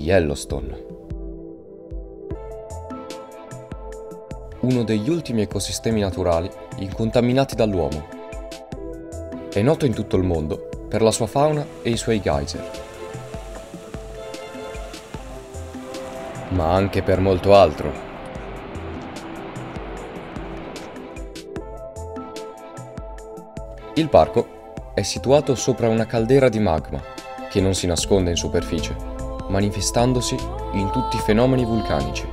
Yellowstone. Uno degli ultimi ecosistemi naturali incontaminati dall'uomo. È noto in tutto il mondo per la sua fauna e i suoi geyser, ma anche per molto altro. Il parco è situato sopra una caldera di magma che non si nasconde in superficie, manifestandosi in tutti i fenomeni vulcanici.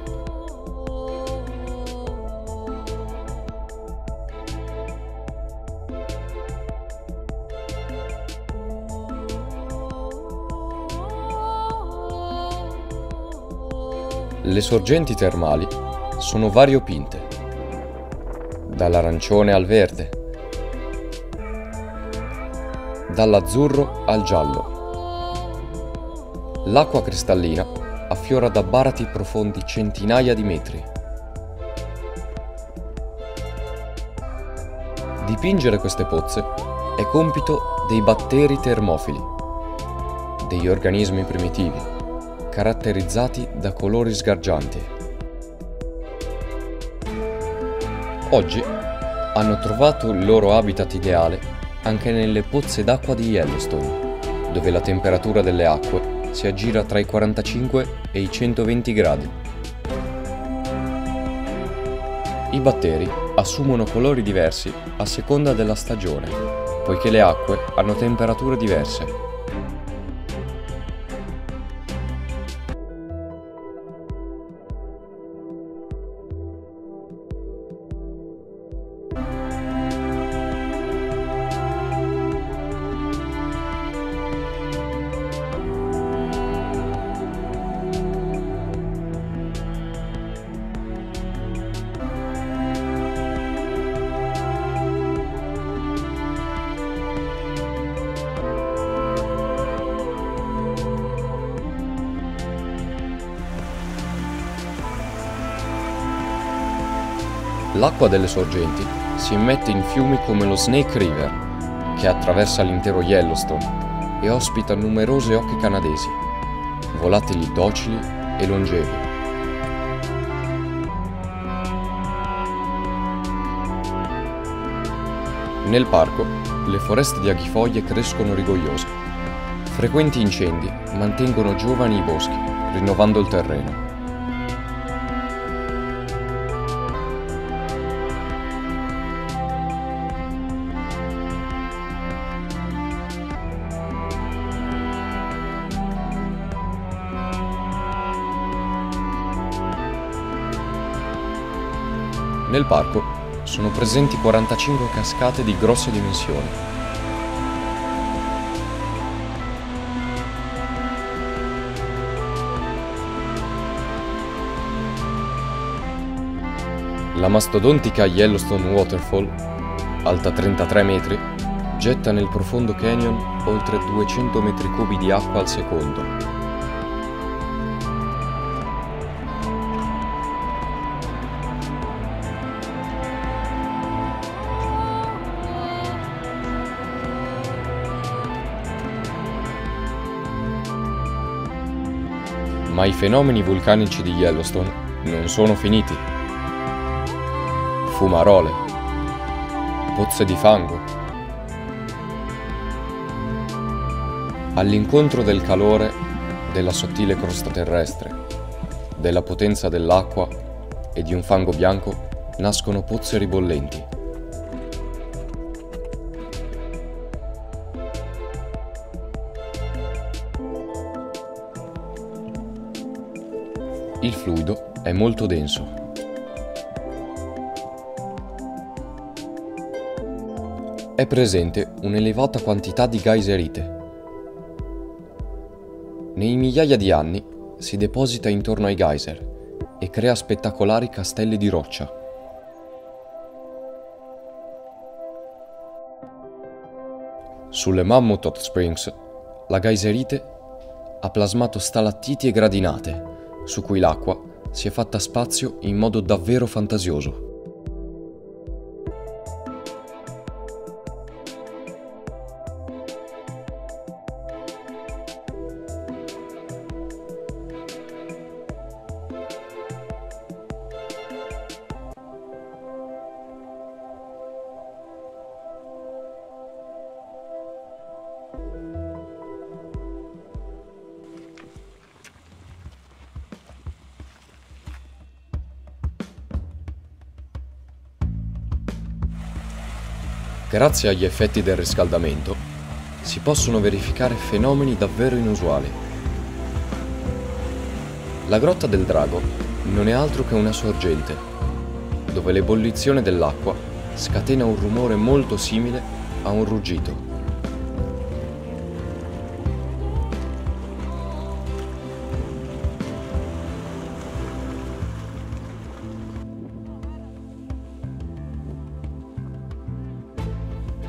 Le sorgenti termali sono variopinte, dall'arancione al verde, dall'azzurro al giallo. L'acqua cristallina affiora da baratri profondi centinaia di metri. Dipingere queste pozze è compito dei batteri termofili, degli organismi primitivi, caratterizzati da colori sgargianti. Oggi hanno trovato il loro habitat ideale anche nelle pozze d'acqua di Yellowstone, dove la temperatura delle acque si aggira tra i 45 e i 120 gradi. I batteri assumono colori diversi a seconda della stagione, poiché le acque hanno temperature diverse. L'acqua delle sorgenti si immette in fiumi come lo Snake River, che attraversa l'intero Yellowstone e ospita numerose oche canadesi, volatili docili e longevi. Nel parco, le foreste di aghifoglie crescono rigogliose. Frequenti incendi mantengono giovani i boschi, rinnovando il terreno. Nel parco sono presenti 45 cascate di grosse dimensioni. La mastodontica Yellowstone Waterfall, alta 33 metri, getta nel profondo canyon oltre 200 metri cubi di acqua al secondo. Ma i fenomeni vulcanici di Yellowstone non sono finiti. Fumarole, pozze di fango. All'incontro del calore, della sottile crosta terrestre, della potenza dell'acqua e di un fango bianco nascono pozze ribollenti. Il fluido è molto denso. È presente un'elevata quantità di geyserite. Nei migliaia di anni si deposita intorno ai geyser e crea spettacolari castelli di roccia. Sulle Mammoth Hot Springs, la geyserite ha plasmato stalattiti e gradinate, su cui l'acqua si è fatta spazio in modo davvero fantasioso. Grazie agli effetti del riscaldamento si possono verificare fenomeni davvero inusuali. La Grotta del Drago non è altro che una sorgente, dove l'ebollizione dell'acqua scatena un rumore molto simile a un ruggito.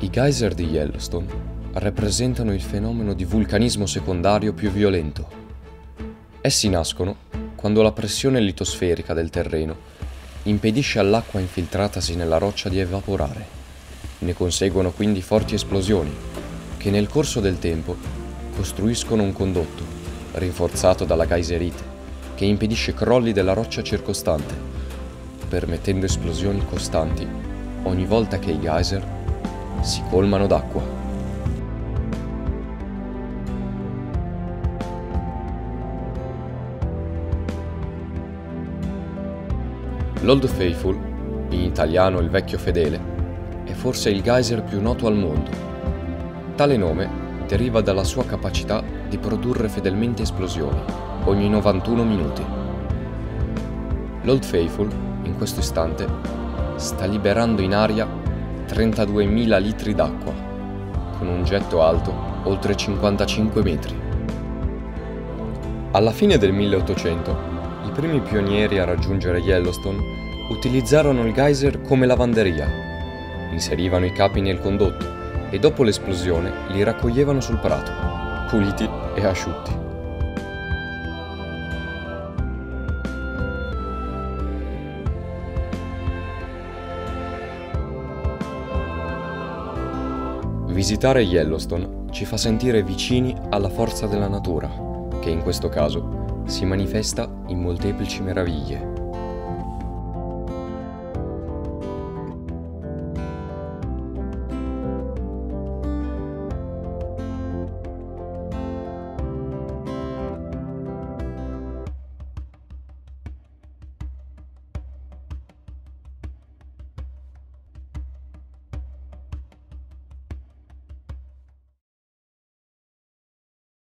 I geyser di Yellowstone rappresentano il fenomeno di vulcanismo secondario più violento. Essi nascono quando la pressione litosferica del terreno impedisce all'acqua infiltratasi nella roccia di evaporare. Ne conseguono quindi forti esplosioni che nel corso del tempo costruiscono un condotto rinforzato dalla geyserite che impedisce crolli della roccia circostante, permettendo esplosioni costanti ogni volta che i geyser si colmano d'acqua. L'Old Faithful, in italiano il vecchio fedele, è forse il geyser più noto al mondo. Tale nome deriva dalla sua capacità di produrre fedelmente esplosioni ogni 91 minuti. L'Old Faithful, in questo istante, sta liberando in aria 32.000 litri d'acqua, con un getto alto oltre 55 metri. Alla fine del 1800, i primi pionieri a raggiungere Yellowstone utilizzarono il geyser come lavanderia. Inserivano i capi nel condotto e dopo l'esplosione li raccoglievano sul prato, puliti e asciutti. Visitare Yellowstone ci fa sentire vicini alla forza della natura, che in questo caso si manifesta in molteplici meraviglie.